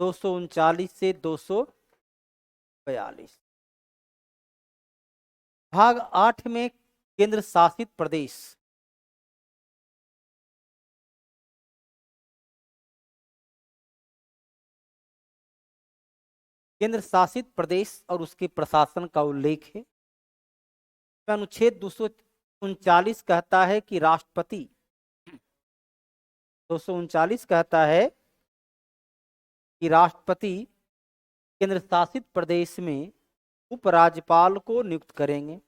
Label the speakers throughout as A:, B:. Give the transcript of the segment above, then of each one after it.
A: 239 से 242। भाग 8 में केंद्र शासित प्रदेश। केंद्र शासित प्रदेश और उसके प्रशासन का उल्लेख है। अनुच्छेद 239 कहता है कि राष्ट्रपति 239 कहता है कि राष्ट्रपति केंद्र शासित प्रदेश में उपराज्यपाल को नियुक्त करेंगे।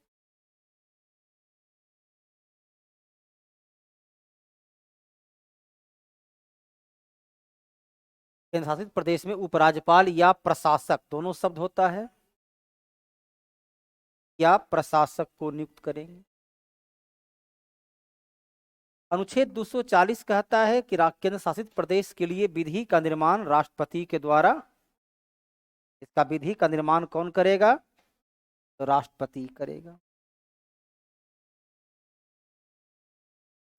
A: केंद्र शासित प्रदेश में उपराज्यपाल या प्रशासक दोनों शब्द होता है, या प्रशासक को नियुक्त करेंगे। अनुच्छेद 240 कहता है कि केंद्र शासित प्रदेश के लिए विधि का निर्माण राष्ट्रपति के द्वारा। इसका विधि का निर्माण कौन करेगा? तो राष्ट्रपति करेगा।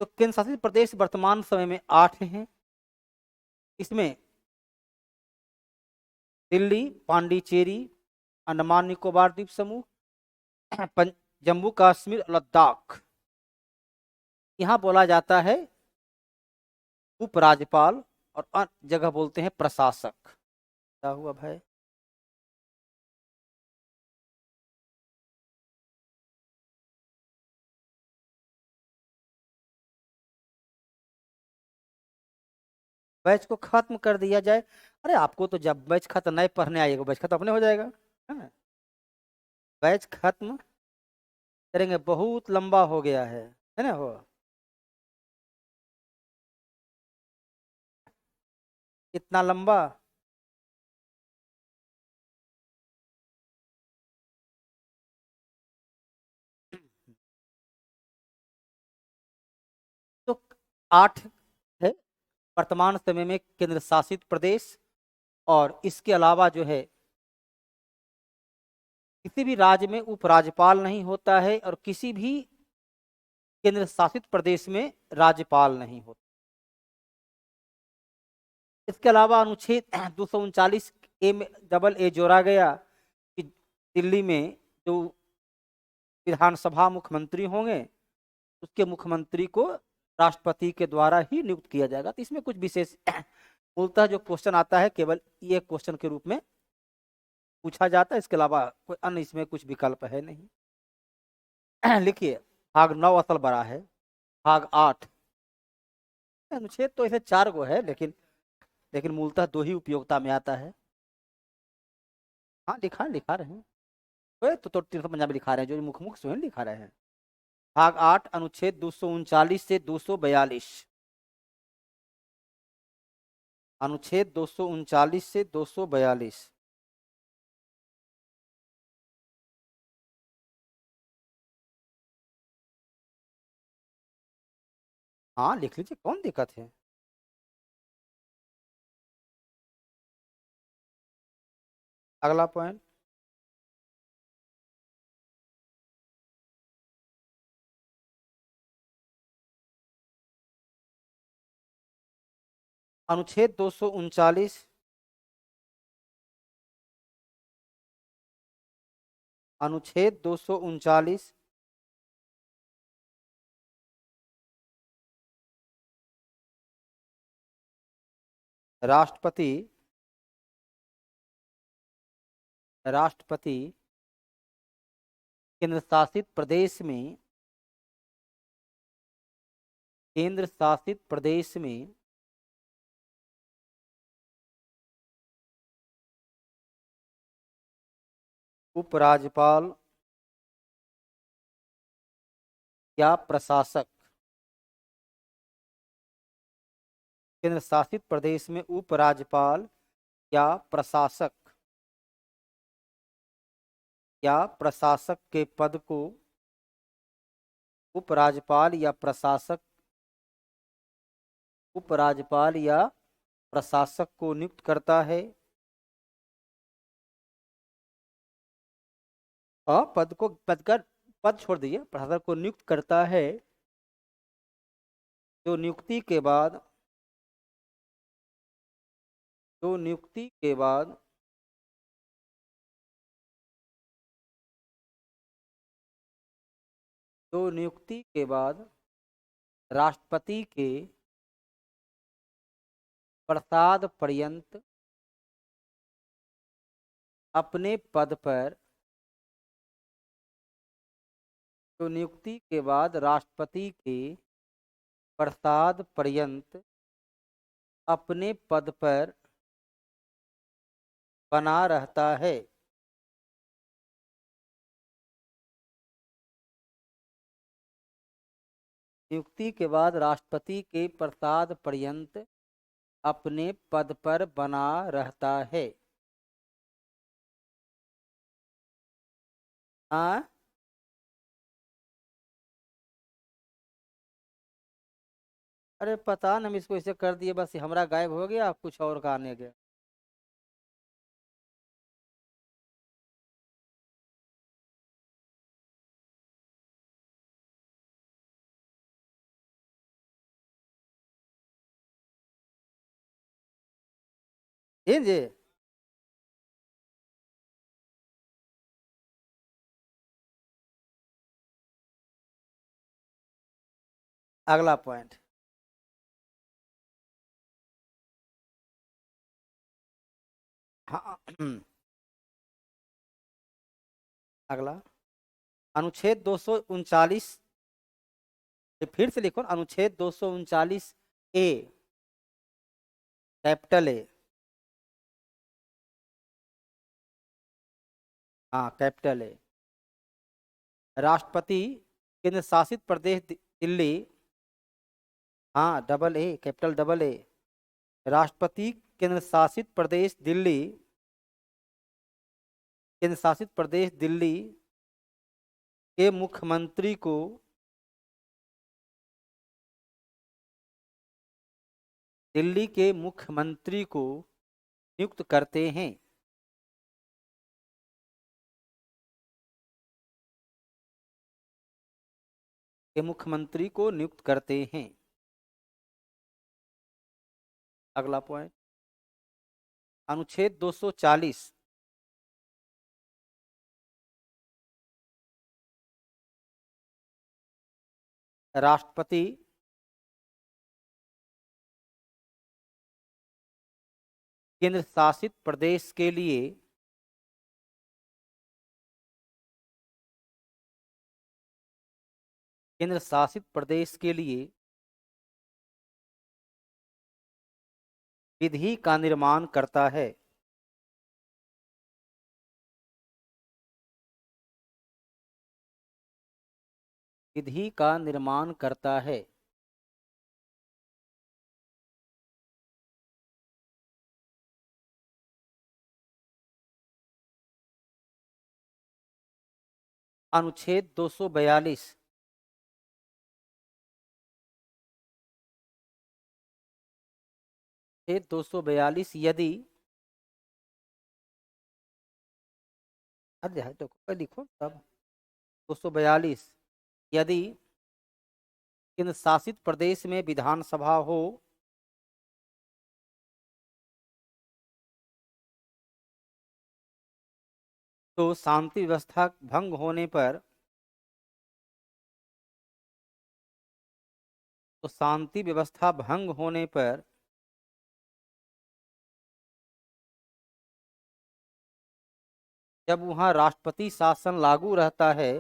A: तो केंद्र शासित प्रदेश वर्तमान समय में 8 हैं। इसमें दिल्ली, पांडिचेरी, अंडमान निकोबार द्वीप समूह, जम्मू कश्मीर, लद्दाख। यहां बोला जाता है उपराज्यपाल और अन्य जगह बोलते हैं प्रशासक। क्या हुआ भाई? बैच को खत्म कर दिया जाए। अरे आपको तो जब बैच खत्म नहीं पढ़ने आएगा, बैच खत्म अपने हो जाएगा, है ना? बैच खत्म करेंगे, बहुत लंबा हो गया है ना? हो इतना लंबा। तो 8 है वर्तमान समय में केंद्र शासित प्रदेश। और इसके अलावा जो है किसी भी राज्य में उपराज्यपाल नहीं होता है और किसी भी केंद्र शासित प्रदेश में राज्यपाल नहीं होता। इसके अलावा अनुच्छेद 239 ए में डबल ए जोड़ा गया कि दिल्ली में जो विधानसभा मुख्यमंत्री होंगे उसके मुख्यमंत्री को राष्ट्रपति के द्वारा ही नियुक्त किया जाएगा। तो इसमें कुछ विशेष मूलतः जो क्वेश्चन आता है केवल ये क्वेश्चन के रूप में पूछा जाता है, इसके अलावा कोई अन्य इसमें कुछ विकल्प है नहीं। लिखिए, भाग 9 असल बड़ा है। भाग 8 अनुच्छेद तो ऐसे 4 गो है, लेकिन मूलतः 2 ही उपयोगिता में आता है। हाँ लिखा रहे हैं तो 350 लिखा रहे हैं, जो मुख्य मुख्य स्वयं लिखा रहे हैं। भाग 8 अनुच्छेद 239 से 242। अनुच्छेद 239 से 242। हाँ लिख लीजिए, कौन दिक्कत है। अगला पॉइंट, अनुच्छेद 239 अनुच्छेद 239 राष्ट्रपति केंद्र शासित प्रदेश में उपराज्यपाल या प्रशासक। केंद्र शासित प्रदेश में उपराज्यपाल या प्रशासक के पद को उपराज्यपाल या प्रशासक को नियुक्त करता है। पद छोड़ दीजिए, प्रशासक को नियुक्त करता है, जो नियुक्ति के बाद तो नियुक्ति के बाद राष्ट्रपति के प्रसाद पर्यंत अपने पद पर तो नियुक्ति के बाद राष्ट्रपति के प्रसाद पर्यंत अपने पद पर बना रहता है। नियुक्ति के बाद राष्ट्रपति के प्रसाद पर्यंत अपने पद पर बना रहता है। हाँ, अरे पता नहीं, हम इसको ऐसे कर दिए, बस हमारा गायब हो गया, कुछ और का आने गया। जी, अगला पॉइंट। हाँ, अगला अनुच्छेद 239, फिर से लिखो, अनुच्छेद 239 ए, कैपिटल ए। हाँ, कैपिटल ए। राष्ट्रपति केंद्र शासित प्रदेश दिल्ली, हाँ double A, capital double A. राष्ट्रपति केंद्र शासित प्रदेश दिल्ली, केंद्र शासित प्रदेश दिल्ली के मुख्यमंत्री को नियुक्त करते हैं। के मुख्यमंत्री को नियुक्त करते हैं। अगला पॉइंट, अनुच्छेद 240, राष्ट्रपति केंद्र शासित प्रदेश के लिए विधि का निर्माण करता है। विधि का निर्माण करता है। अनुच्छेद 242, अनुच्छेद 242 यदि, अरे तो लिखो तब, 242 यदि केंद्र शासित प्रदेश में विधानसभा हो तो शांति व्यवस्था भंग होने पर जब वहां राष्ट्रपति शासन लागू रहता है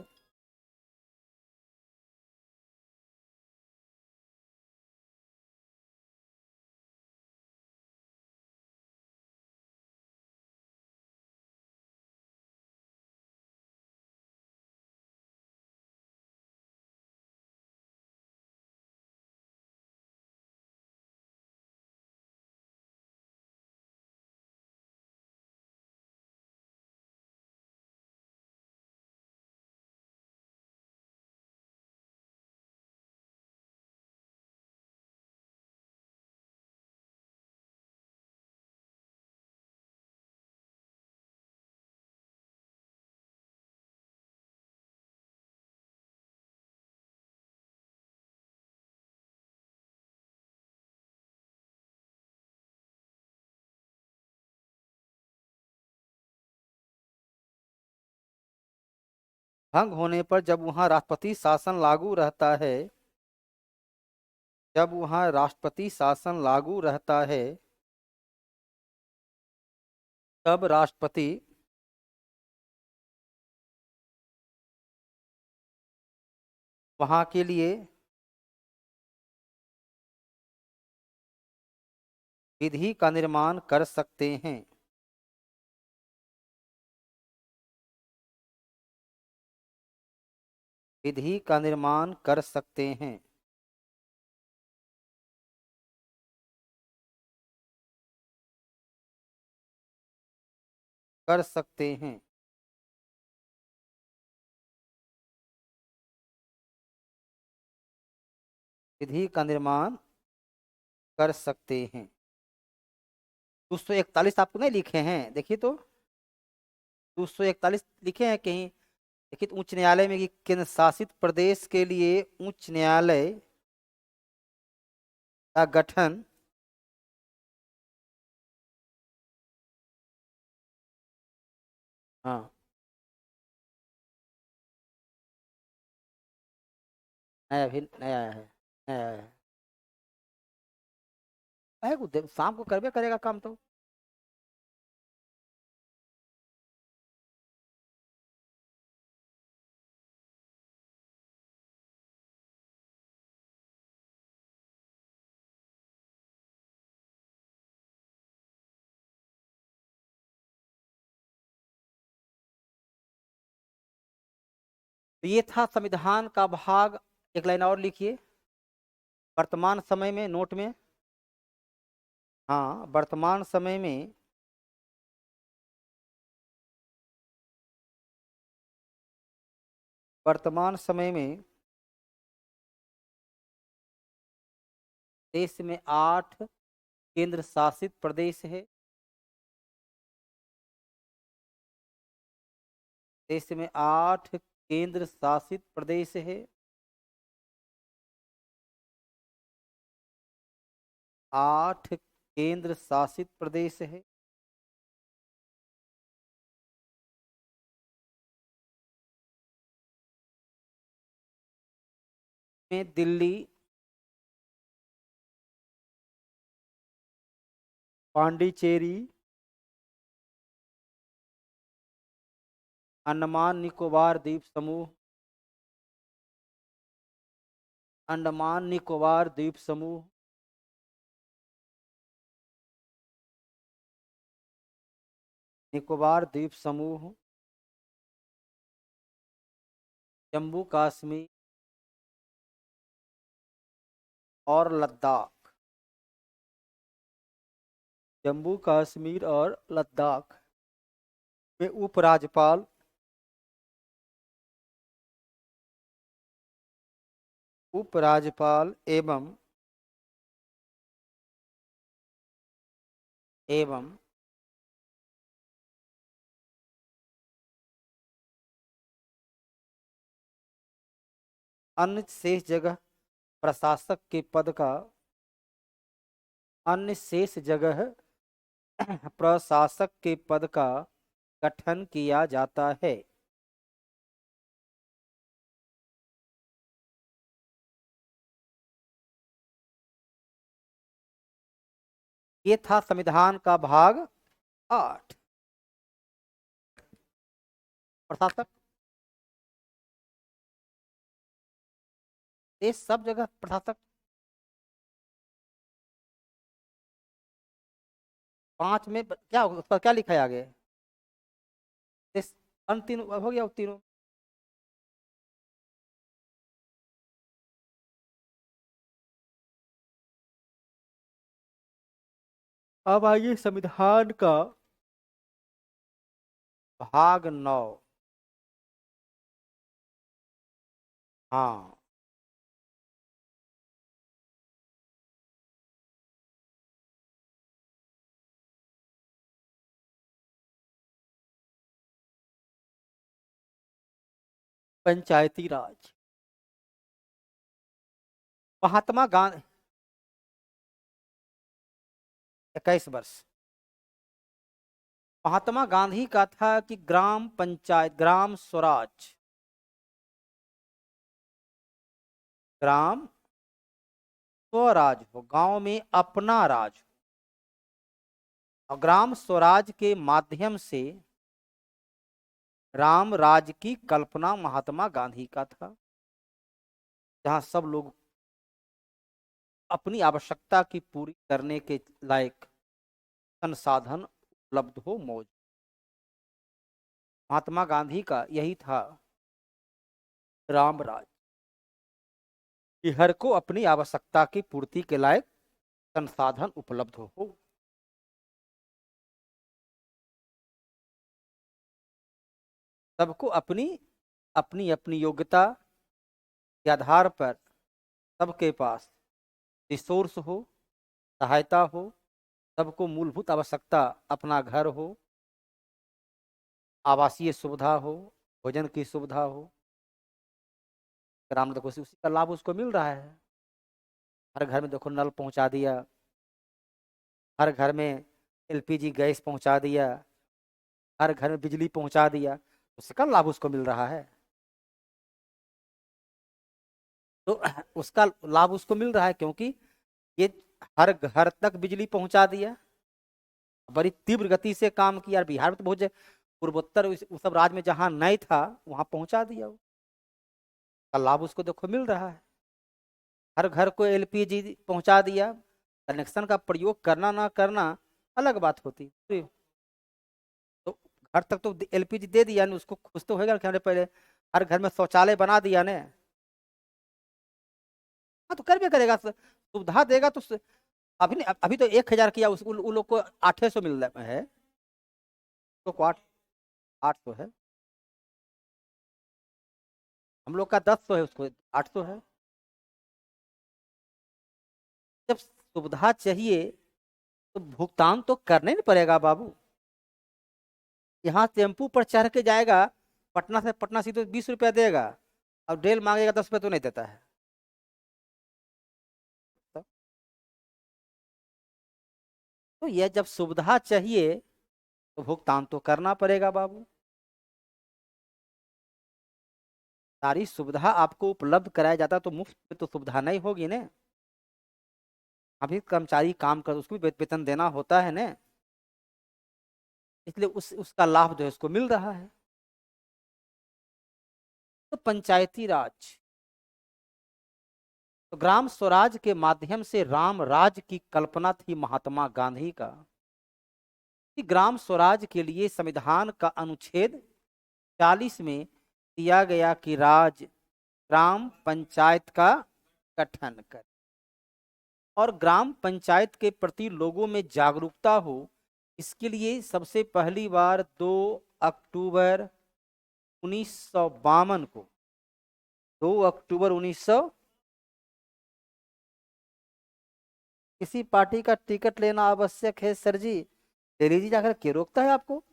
A: भंग होने पर जब वहां राष्ट्रपति शासन लागू रहता है, जब वहां राष्ट्रपति शासन लागू रहता है, तब राष्ट्रपति वहां के लिए विधि का निर्माण कर सकते हैं। विधि का निर्माण कर सकते हैं। कर सकते हैं। विधि का निर्माण कर सकते हैं। 241 आपको नहीं लिखे हैं, देखिए तो 241 लिखे हैं कहीं। देखिए तो उच्च न्यायालय में कि केंद्र शासित प्रदेश के लिए उच्च न्यायालय का गठन हाँ नया भी नया है, नया है शाम को करबे करेगा काम तो। तो ये था संविधान का भाग। एक लाइन और लिखिए, वर्तमान समय में नोट में। हाँ, वर्तमान समय में वर्तमान समय में देश में 8 केंद्र शासित प्रदेश है। देश में 8 केंद्र शासित प्रदेश है। 8 केंद्र शासित प्रदेश है। में दिल्ली, पांडिचेरी, अंडमान निकोबार द्वीप समूह, अंडमान निकोबार द्वीप समूह, निकोबार द्वीप समूह, जम्मू कश्मीर और लद्दाख। जम्मू कश्मीर और लद्दाख में उपराज्यपाल एवं अन्य शेष जगह प्रशासक के पद का अन्य शेष जगह प्रशासक के पद का गठन किया जाता है। ये था संविधान का भाग 8। प्रशासक, देश सब जगह प्रशासक। 5 में क्या उस पर क्या लिखा है आगे? देश अन्य तीनों हो गया, वो तीनों। अब आइए संविधान का भाग 9। हाँ, पंचायती राज। महात्मा गांधी 21 वर्ष। महात्मा गांधी का था कि ग्राम पंचायत, ग्राम स्वराज ग्राम स्वराज हो, गांव में अपना राज हो। और ग्राम स्वराज के माध्यम से राम राज की कल्पना महात्मा गांधी का था, जहां सब लोग अपनी आवश्यकता की पूरी करने के लायक संसाधन उपलब्ध हो मौजूद। महात्मा गांधी का यही था राम राज, कि हर को अपनी आवश्यकता की पूर्ति के लायक संसाधन उपलब्ध हो। सबको अपनी अपनी अपनी योग्यता के आधार पर सबके पास रिसोर्स हो, सहायता हो, सबको मूलभूत आवश्यकता अपना घर हो, आवासीय सुविधा हो, भोजन की सुविधा हो। ग्राम देखो उसी का लाभ उसको मिल रहा है। हर घर में देखो नल पहुंचा दिया, हर घर में एलपीजी गैस पहुंचा दिया, हर घर में बिजली पहुंचा दिया, उसका लाभ उसको मिल रहा है। तो उसका लाभ उसको मिल रहा है क्योंकि ये हर घर तक बिजली पहुंचा दिया, बड़ी तीव्र गति से काम किया। बिहार में तो बहुत पूर्वोत्तर उस सब राज्य में जहां नहीं था वहां पहुंचा दिया, का लाभ उसको देखो मिल रहा है। हर घर को एलपीजी पहुंचा दिया। कनेक्शन का प्रयोग करना ना करना अलग बात होती, तो घर तक तो एलपीजी दे दिया ना, उसको खुश तो होगा कि हमने पहले हर घर में शौचालय बना दिया ने। हाँ तो कर भी करेगा, सुविधा देगा तो अभी तो 1,000 किया, उन लोग को 800 मिल रहा है, तो 800 है। हम लोग का 1000 है, उसको 800 है। जब सुविधा चाहिए तो भुगतान तो करना ही पड़ेगा बाबू। यहाँ टेम्पू पर चढ़ के जाएगा पटना से, पटना सीधे 20 रुपया देगा, और डेल मांगेगा 10 रुपया तो नहीं देता है। तो यह जब सुविधा चाहिए तो भुगतान तो करना पड़ेगा बाबू। सारी सुविधा आपको उपलब्ध कराया जाता तो मुफ्त में तो सुविधा नहीं होगी ना। अभी कर्मचारी काम कर उसको भी वेतन देना होता है ना, इसलिए उसका लाभ जो है उसको मिल रहा है। तो पंचायती राज, तो ग्राम स्वराज के माध्यम से राम राज की कल्पना थी महात्मा गांधी का, कि ग्राम स्वराज के लिए संविधान का अनुच्छेद 40 में दिया गया कि राज्य ग्राम पंचायत का गठन कर, और ग्राम पंचायत के प्रति लोगों में जागरूकता हो। इसके लिए सबसे पहली बार 2 अक्टूबर 1952 को, 2 अक्टूबर 1900, किसी पार्टी का टिकट लेना आवश्यक है सर जी, ले लीजिए जाकर, के रोकता है आपको।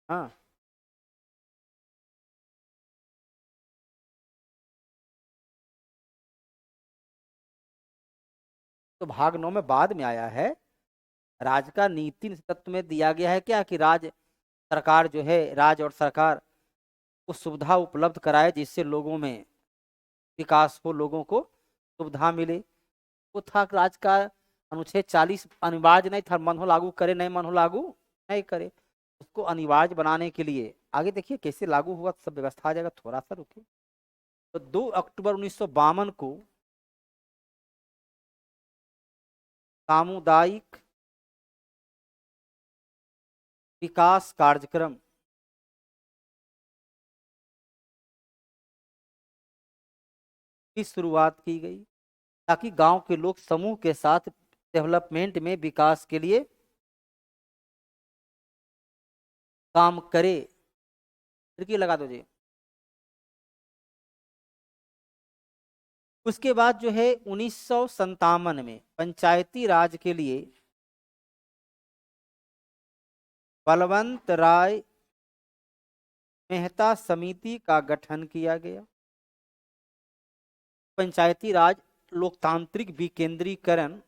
A: हाँ, तो भाग 9 में बाद में आया है। राज का नीति तत्व में दिया गया है क्या, कि राज सरकार जो है, राज और सरकार को सुविधा उपलब्ध कराए जिससे लोगों में विकास हो, लोगों को सुविधा मिले। वो था राज का अनुच्छेद 40 अनिवार्य नहीं था, मन हो लागू करे, नहीं मन हो लागू नहीं करे। उसको अनिवार्य बनाने के लिए आगे देखिए कैसे लागू हुआ, सब व्यवस्था आ जाएगा, थोड़ा सा रुकिए। तो 2 अक्टूबर 1952 को सामुदायिक विकास कार्यक्रम की शुरुआत की गई, ताकि गांव के लोग समूह के साथ डेवलपमेंट में विकास के लिए काम करे। खिड़की लगा दो जी। उसके बाद जो है 1957 में पंचायती राज के लिए बलवंत राय मेहता समिति का गठन किया गया। पंचायती राज लोकतांत्रिक विकेंद्रीकरण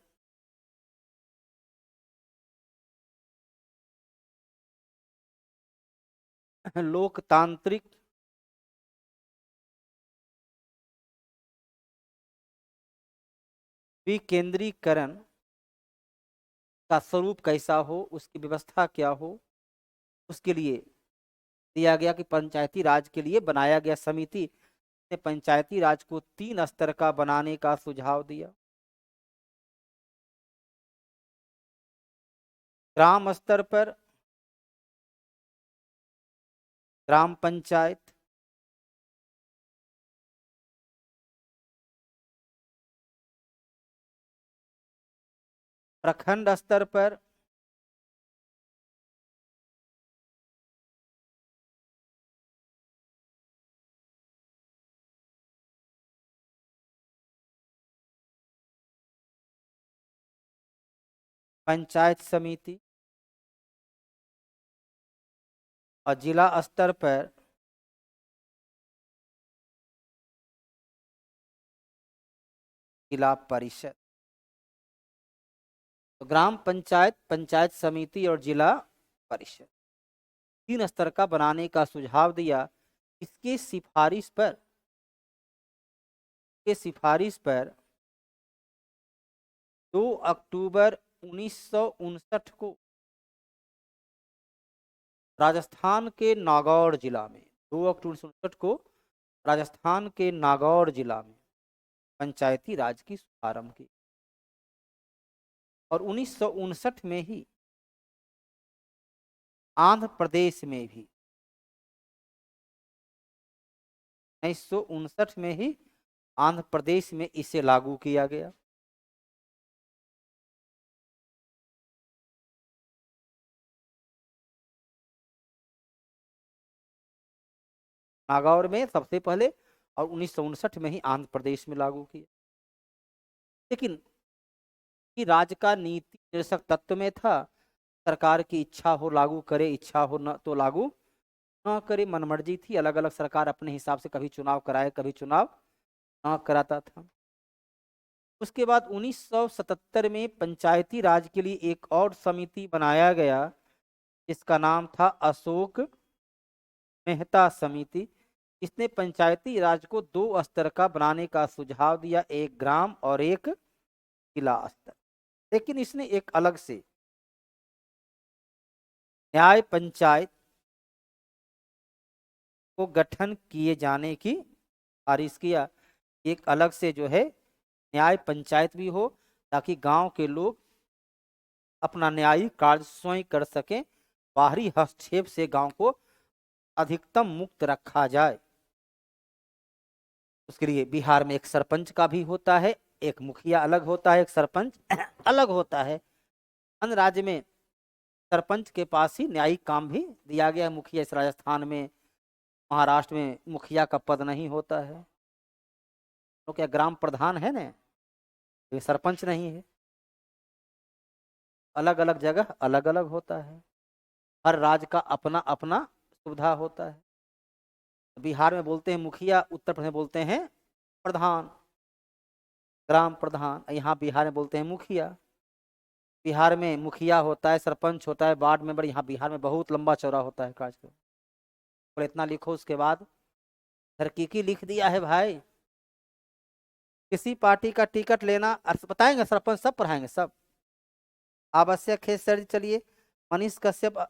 A: लोकतांत्रिक विकेंद्रीकरण का स्वरूप कैसा हो, उसकी व्यवस्था क्या हो, उसके लिए दिया गया कि पंचायती राज के लिए बनाया गया समिति ने पंचायती राज को 3 स्तर का बनाने का सुझाव दिया। ग्राम स्तर पर ग्राम पंचायत, प्रखंड स्तर पर पंचायत समिति और जिला स्तर पर जिला परिषद। तो ग्राम पंचायत, पंचायत समिति और जिला परिषद 3 स्तर का बनाने का सुझाव दिया। इसके सिफारिश पर 2 अक्टूबर 1959 को राजस्थान के नागौर जिला में 2 अक्टूबर 1959 को राजस्थान के नागौर जिला में पंचायती राज की शुभारंभ की और 1959 में ही आंध्र प्रदेश में भी 1959 में ही आंध्र प्रदेश में इसे लागू किया गया। नागौर में सबसे पहले और 1959 में ही आंध्र प्रदेश में लागू किया। लेकिन कि राज्य का नीति निर्देशक तत्व में था, सरकार की इच्छा हो लागू करे, इच्छा हो न तो लागू न करे, मनमर्जी थी। अलग अलग सरकार अपने हिसाब से कभी चुनाव कराए, कभी चुनाव न कराता था। उसके बाद 1977 में पंचायती राज के लिए एक और समिति बनाया गया, जिसका नाम था अशोक मेहता समिति। इसने पंचायती राज को 2 स्तर का बनाने का सुझाव दिया, एक ग्राम और एक जिला स्तर। लेकिन इसने एक अलग से न्याय पंचायत को गठन किए जाने की सिफारिश किया। एक अलग से जो है न्याय पंचायत भी हो, ताकि गांव के लोग अपना न्यायिक कार्य स्वयं कर सकें, बाहरी हस्तक्षेप से गांव को अधिकतम मुक्त रखा जाए। उसके लिए बिहार में एक सरपंच का भी होता है, एक मुखिया अलग होता है, एक सरपंच अलग होता है। अन्य राज्य में सरपंच के पास ही न्यायिक काम भी दिया गया है। मुखिया इस राजस्थान में, महाराष्ट्र में मुखिया का पद नहीं होता है। तो क्या ग्राम प्रधान है ना, ये सरपंच नहीं है। अलग अलग जगह अलग अलग होता है, हर राज्य का अपना अपना सुविधा होता है। बिहार में बोलते हैं मुखिया, उत्तर प्रदेश में बोलते हैं प्रधान, ग्राम प्रधान। यहाँ बिहार में बोलते हैं मुखिया। बिहार में मुखिया होता है, सरपंच होता है, वार्ड मेंबर। यहाँ बिहार में बहुत लंबा चौड़ा होता है कार्यक्रम। और इतना लिखो, उसके बाद तरकीकी लिख दिया है भाई। किसी पार्टी का टिकट लेना बताएंगे, सरपंच सब पढ़ाएंगे, सब आवश्यक है सर। चलिए, मनीष कश्यप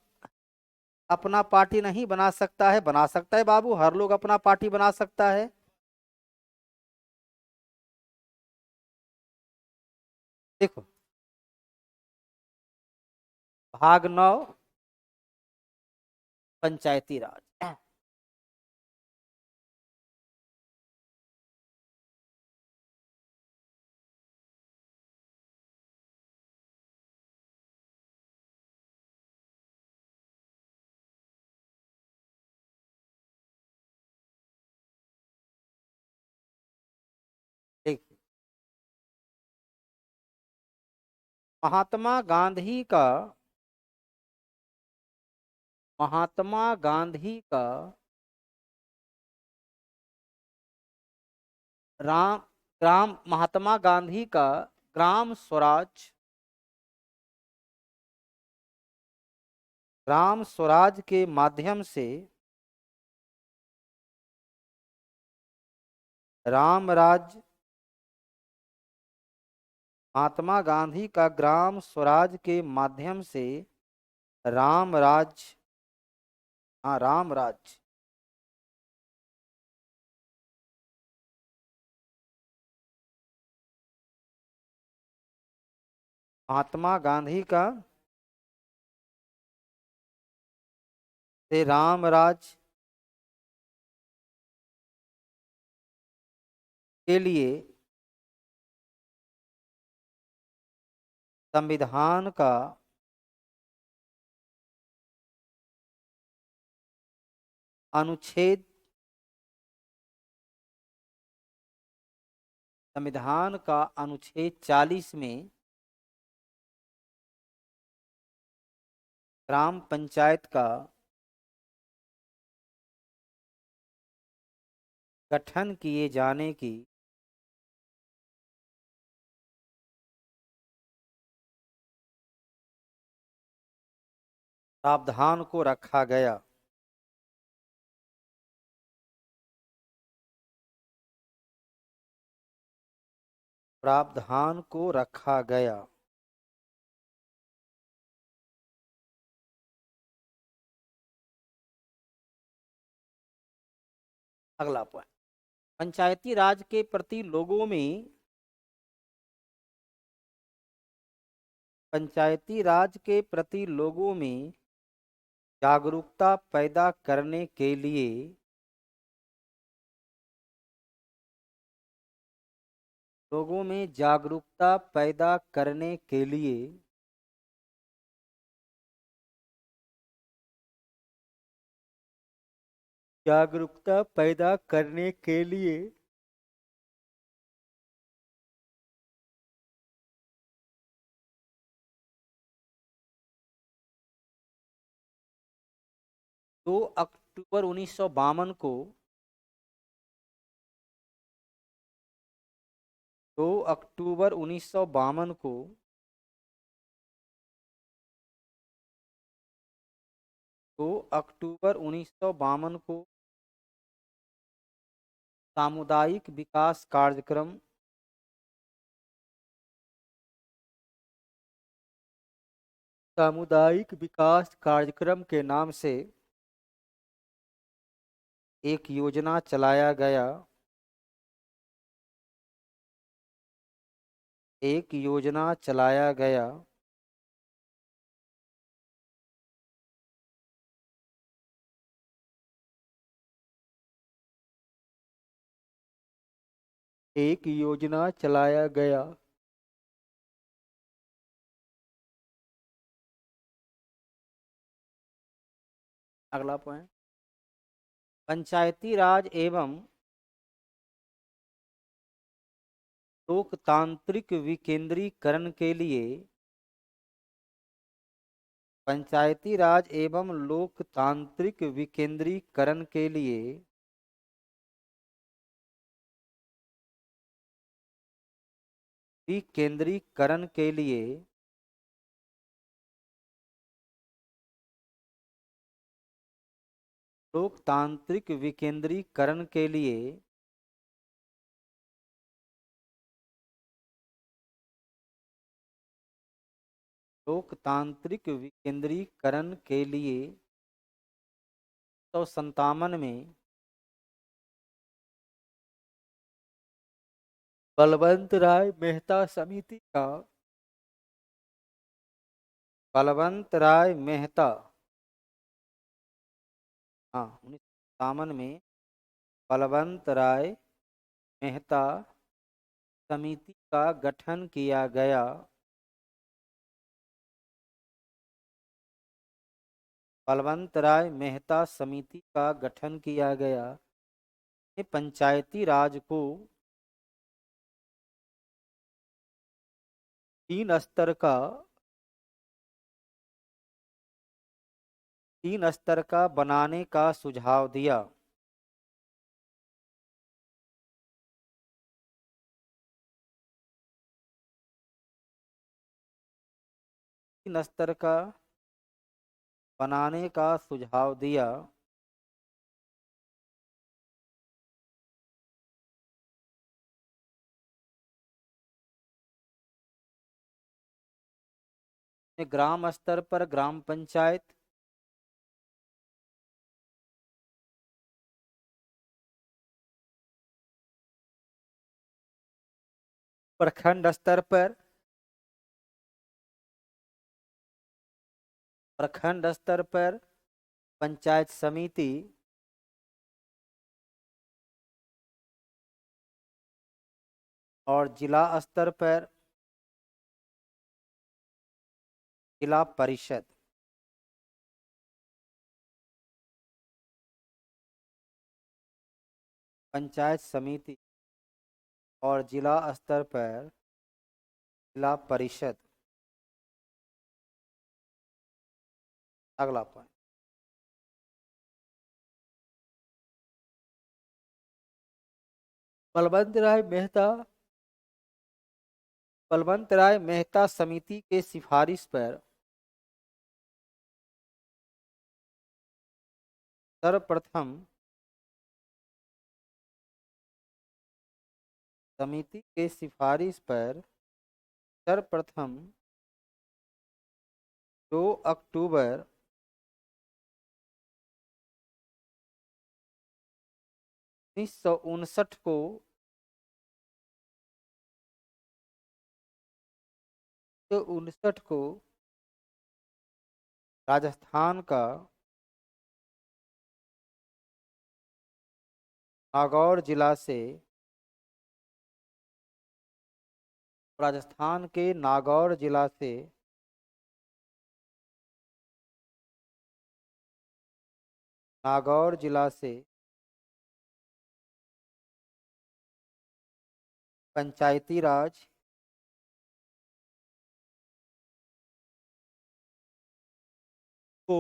A: अपना पार्टी नहीं बना सकता है? बना सकता है बाबू, हर लोग अपना पार्टी बना सकता है। देखो, भाग 9 पंचायती राज। देखिए, महात्मा गांधी का महात्मा गांधी का राम ग्राम महात्मा गांधी का ग्राम स्वराज के माध्यम से राम राज्य महात्मा गांधी का ग्राम स्वराज के माध्यम से राम राज, हाँ राम राज, महात्मा गांधी का से राम राज के लिए संविधान का अनुच्छेद, संविधान का अनुच्छेद 40 में ग्राम पंचायत का गठन किए जाने की प्रावधान को रखा गया। प्रावधान को रखा गया। अगला पॉइंट, पंचायती राज के प्रति लोगों में, पंचायती राज के प्रति लोगों में जागरूकता पैदा करने के लिए लोगों में जागरूकता पैदा करने के लिए जागरूकता पैदा करने के लिए 2 अक्टूबर 1952 को 2 अक्टूबर 1952 को 2 अक्टूबर 1952 को सामुदायिक विकास कार्यक्रम, सामुदायिक विकास कार्यक्रम के नाम से एक योजना चलाया गया। एक योजना चलाया गया। एक योजना चलाया गया। अगला पॉइंट, पंचायती राज एवं लोकतांत्रिक विकेंद्रीकरण के लिए, पंचायती राज एवं लोकतांत्रिक विकेंद्रीकरण के लिए विकेंद्रीकरण के लिए लोकतांत्रिक विकेंद्रीकरण के लिए लोकतांत्रिक विकेंद्रीकरण के लिए 1957 में बलवंत राय मेहता समिति का, बलवंत राय मेहता, हाँ 1957 में बलवंत राय मेहता समिति का गठन किया गया। बलवंत राय मेहता समिति का गठन किया गया। ये पंचायती राज को तीन स्तर का बनाने का सुझाव दिया। तीन स्तर का बनाने का सुझाव दिया। ग्राम स्तर पर ग्राम पंचायत, प्रखंड स्तर पर पंचायत समिति, और जिला स्तर पर जिला परिषद। पंचायत समिति और जिला स्तर पर जिला परिषद। अगला पॉइंट, बलवंत राय मेहता समिति के सिफारिश पर सर्वप्रथम समिति के सिफारिश पर सर्वप्रथम 2 अक्टूबर 1959 को राजस्थान का नागौर जिला से राजस्थान के नागौर जिला से नागौर जिला से पंचायती राज को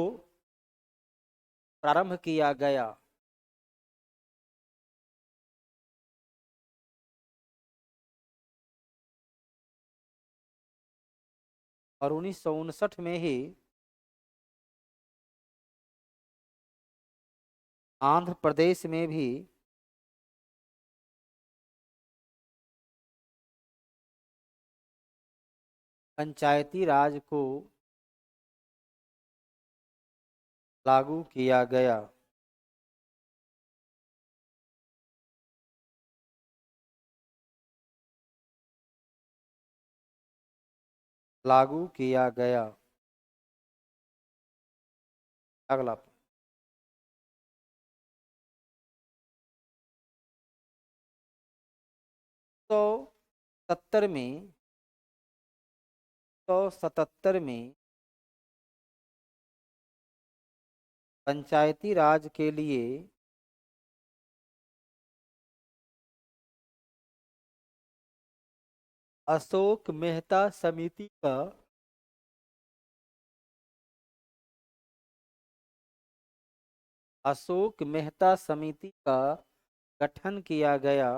A: प्रारंभ किया गया। और 1959 में ही आंध्र प्रदेश में भी पंचायती राज को लागू किया गया। लागू किया गया। अगला, तो 70 में 177 में पंचायती राज के लिए अशोक मेहता समिति का गठन किया गया।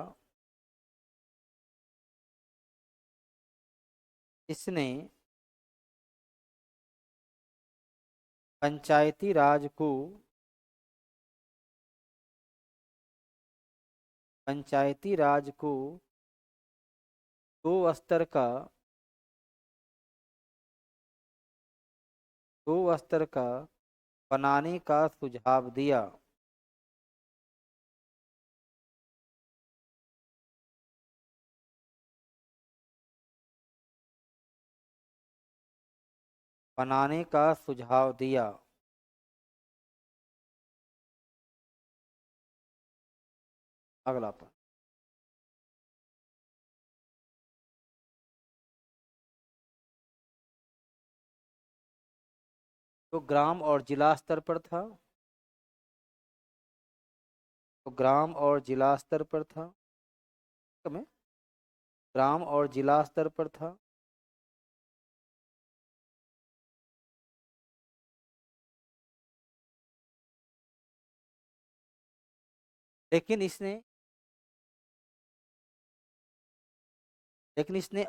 A: इसने पंचायती राज को दो स्तर का बनाने का सुझाव दिया। बनाने का सुझाव दिया। अगला पर, तो ग्राम और जिला स्तर पर था। ग्राम और जिला स्तर पर था। लेकिन इसने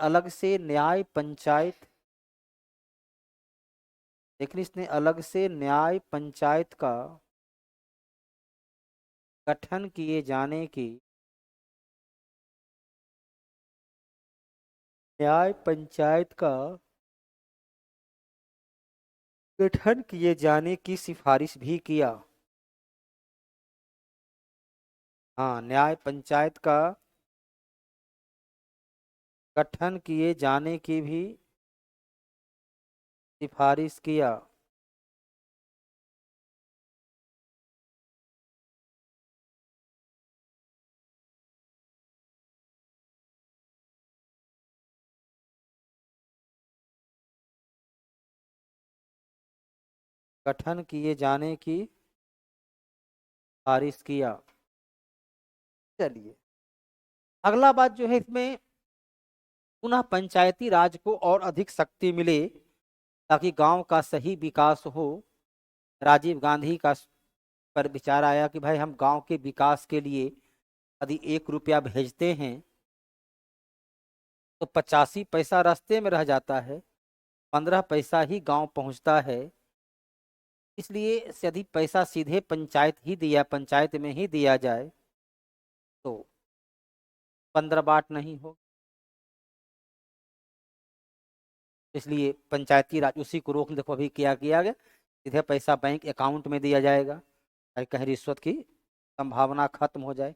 A: अलग से न्याय पंचायत का गठन किए जाने की न्याय पंचायत का गठन किए जाने की सिफारिश भी किया। हाँ, न्याय पंचायत का गठन किए जाने की भी सिफारिश किया। गठन किए जाने की सिफारिश किया। चलिए, अगला बात जो है इसमें, पुनः पंचायती राज को और अधिक शक्ति मिले ताकि गांव का सही विकास हो। राजीव गांधी का पर विचार आया कि भाई हम गांव के विकास के लिए यदि 1 रुपया भेजते हैं तो 85 पैसा रास्ते में रह जाता है, 15 पैसा ही गांव पहुंचता है। इसलिए यदि पैसा सीधे पंचायत में ही दिया जाए तो 15 बाट नहीं हो। इसलिए पंचायती राज उसी को रोक, देखो अभी क्या किया गया, सीधे पैसा बैंक अकाउंट में दिया जाएगा ताकि कहीं रिश्वत की संभावना खत्म हो जाए।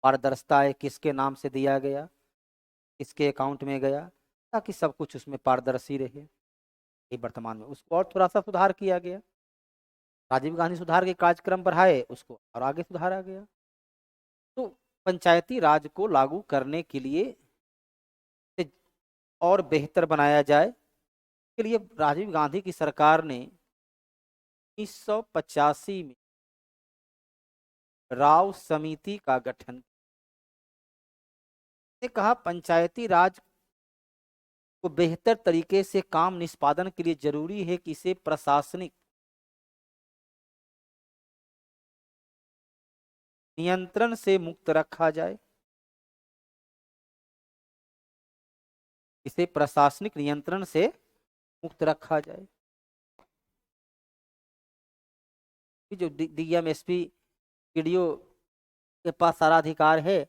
A: पारदर्शिता है, किसके नाम से दिया गया, किसके अकाउंट में गया, ताकि सब कुछ उसमें पारदर्शी रहे। ये वर्तमान में उसको और थोड़ा सा सुधार किया गया। राजीव गांधी सुधार के कार्यक्रम बढ़ाए, उसको और आगे सुधारा गया। तो पंचायती राज को लागू करने के लिए और बेहतर बनाया जाए के लिए राजीव गांधी की सरकार ने 1985 में राव समिति का गठन। ने कहा पंचायती राज को बेहतर तरीके से काम निष्पादन के लिए जरूरी है कि इसे प्रशासनिक नियंत्रण से मुक्त रखा जाए। इसे प्रशासनिक नियंत्रण से मुक्त रखा जाए। जो डीएम एसपी पीडीओ के पास सारा अधिकार है,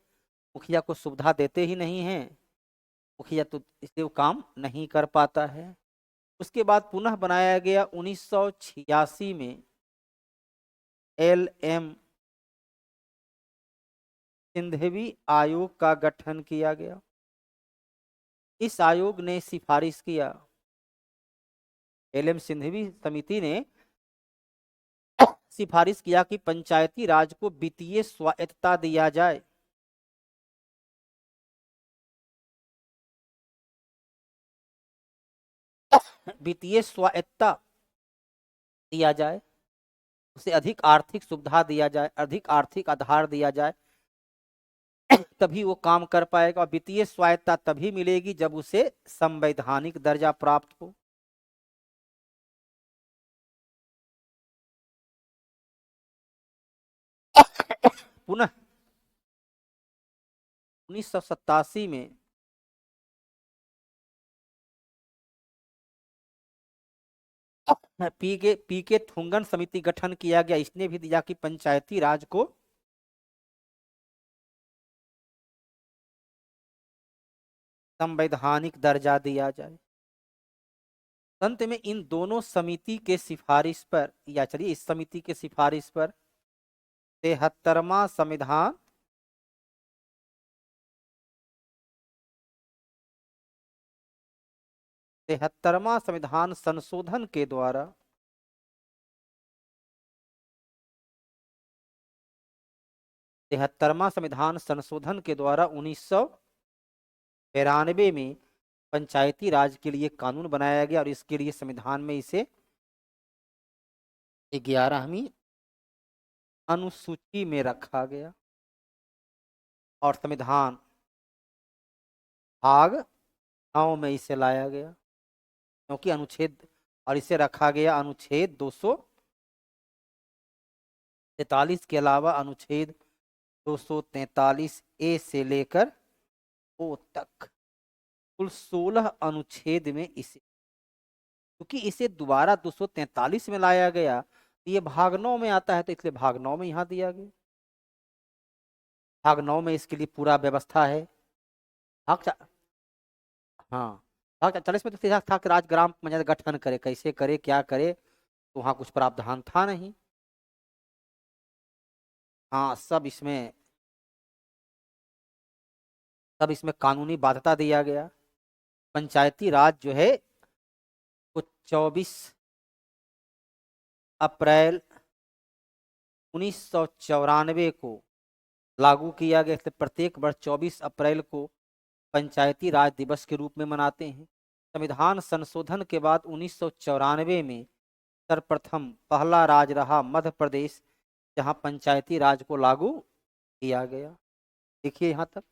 A: मुखिया को सुविधा देते ही नहीं है, मुखिया तो इसलिए वो काम नहीं कर पाता है। उसके बाद पुनः बनाया गया 1986 में LM सिंघवी आयोग का गठन किया गया। इस आयोग ने सिफारिश किया, LM सिंघवी समिति ने सिफारिश किया कि पंचायती राज को वित्तीय स्वायत्तता दिया जाए। वित्तीय स्वायत्तता दिया जाए, उसे अधिक आर्थिक सुविधा दिया जाए, अधिक आर्थिक आधार दिया जाए, तभी वो काम कर पाएगा। और वित्तीय स्वायत्तता तभी मिलेगी जब उसे संवैधानिक दर्जा प्राप्त हो। पुनः 1987 में पीके थुंगन समिति गठन किया गया। इसने भी दिया कि पंचायती राज को संवैधानिक दर्जा दिया जाए। अंत में इन दोनों समिति के सिफारिश पर, या चलिए इस समिति के सिफारिश पर 73वां संविधान संशोधन के द्वारा 73वां संविधान संशोधन के द्वारा 1992 में पंचायती राज के लिए कानून बनाया गया और इसके लिए संविधान में इसे 11वीं अनुसूची में रखा गया और संविधान भाग 9 में इसे लाया गया, क्योंकि अनुच्छेद, और इसे रखा गया अनुच्छेद 243 के अलावा अनुच्छेद 243A से लेकर O तक कुल 16 अनुच्छेद में इसे, क्योंकि इसे दोबारा 243 में लाया गया, ये भाग 9 में आता है तो इसलिए भाग 9 में यहाँ दिया गया। भाग 9 में इसके लिए पूरा व्यवस्था है। हाँ, भाग 40 में तो सीधा था कि राज ग्राम पंचायत गठन करे, कैसे करे क्या करे, तो वहां कुछ प्रावधान था नहीं। हाँ, सब इसमें कानूनी बाध्यता दिया गया। पंचायती राज जो है वो 24 अप्रैल 1994 को लागू किया गया। इसलिए प्रत्येक वर्ष 24 अप्रैल को पंचायती राज दिवस के रूप में मनाते हैं। संविधान संशोधन के बाद 1994 में सर्वप्रथम पहला राज्य रहा मध्य प्रदेश, जहां पंचायती राज को लागू किया गया। देखिए यहाँ तक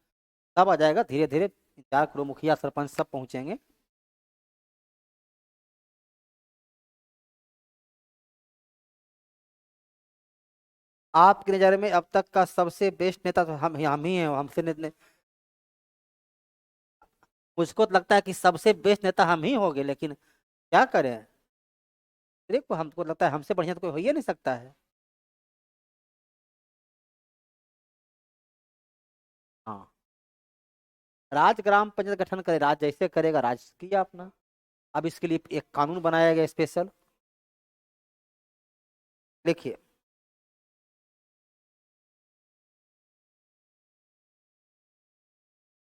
A: सब आ जाएगा, धीरे धीरे 4 करोड़ मुखिया सरपंच सब पहुंचेंगे। आपके नज़र में अब तक का सबसे बेस्ट नेता तो हम ही हैं, हमसे मुझको तो लगता है कि सबसे बेस्ट नेता हम ही होंगे, लेकिन क्या करें। देखो हमको लगता है हमसे बढ़िया तो कोई हो ही नहीं सकता है। हाँ, राज ग्राम पंचायत गठन करे, राज जैसे करेगा राज किया अपना। अब इसके लिए एक कानून बनाया गया स्पेशल। देखिए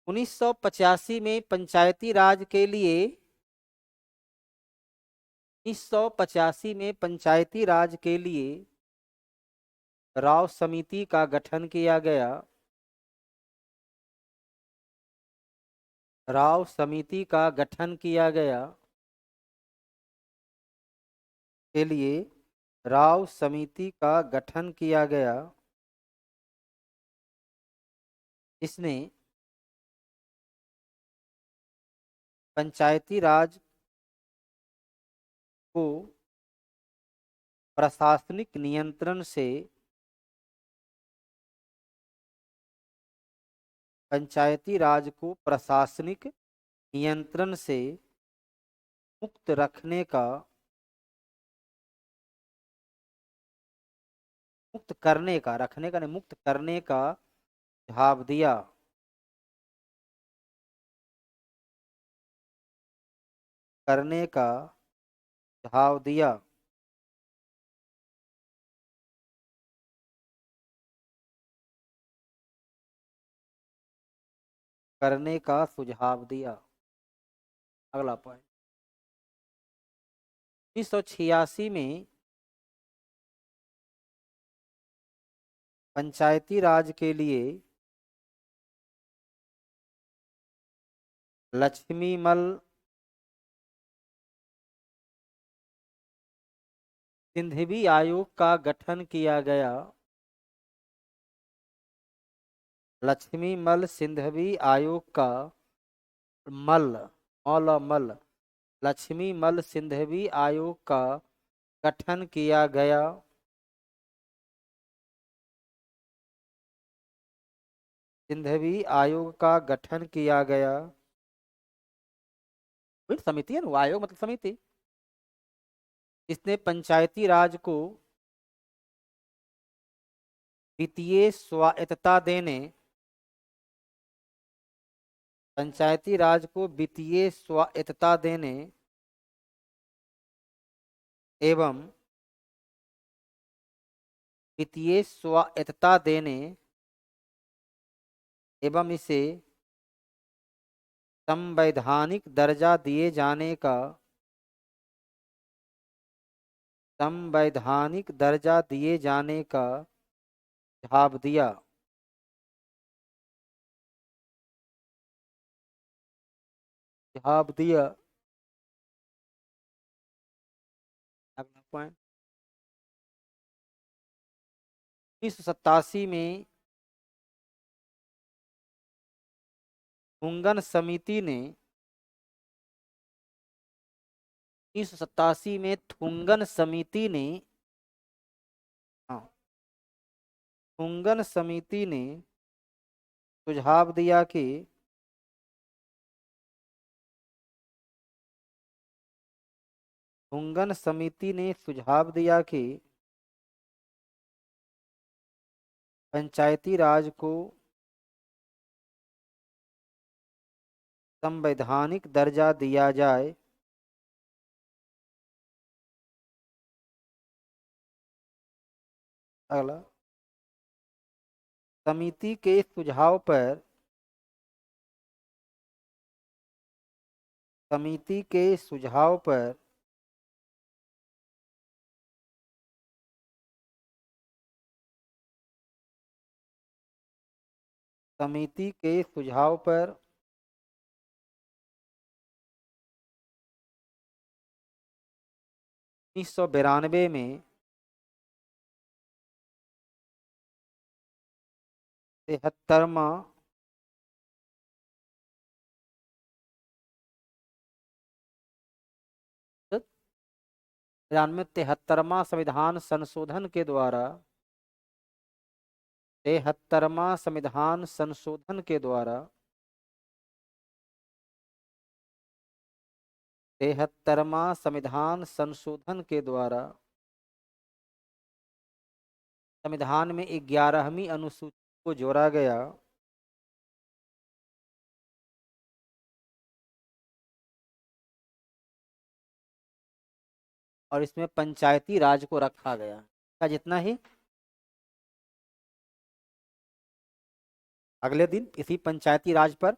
A: 1985 में पंचायती राज के लिए 1985 में पंचायती राज के लिए राव समिति का गठन किया गया। राव समिति का गठन किया गया के लिए राव समिति का गठन किया गया, इसने पंचायती राज को प्रशासनिक नियंत्रण से पंचायती राज को प्रशासनिक नियंत्रण से मुक्त रखने का नहीं, मुक्त करने का सुझाव दिया। करने का सुझाव दिया। करने का सुझाव दिया। अगला पॉइंट, 1986 में पंचायती राज के लिए लक्ष्मीमल सिंघवी आयोग का गठन किया गया। लक्ष्मीमल सिंघवी आयोग का मल मौल मल लक्ष्मीमल सिंघवी आयोग का गठन किया गया। सिंघवी आयोग का गठन किया गया। फिर समिति है ना, वो आयोग मतलब समिति। इसने पंचायती राज को वित्तीय स्वायत्तता देने पंचायती राज को वित्तीय स्वायत्तता देने एवं वित्तीय स्वायत्तता देने एवं इसे संवैधानिक दर्जा दिए जाने का संवैधानिक दर्जा दिए जाने का सुझाव दिया। सुझाव दिया। अगला पॉइंट, 1987 में थुंगन समिति ने 1987 में थुंगन समिति ने हाँ, थुंगन समिति ने सुझाव दिया कि थुंगन समिति ने सुझाव दिया कि पंचायती राज को संवैधानिक दर्जा दिया जाए। अगला, समिति के सुझाव पर समिति के सुझाव पर समिति के सुझाव पर 1992 में 73वां में 73वां संविधान संशोधन के द्वारा 73वां संविधान संशोधन के द्वारा 73वां संविधान संशोधन के द्वारा संविधान में 11वीं अनुसूची को जोड़ा गया और इसमें पंचायती राज को रखा गया। का जितना ही अगले दिन इसी पंचायती राज पर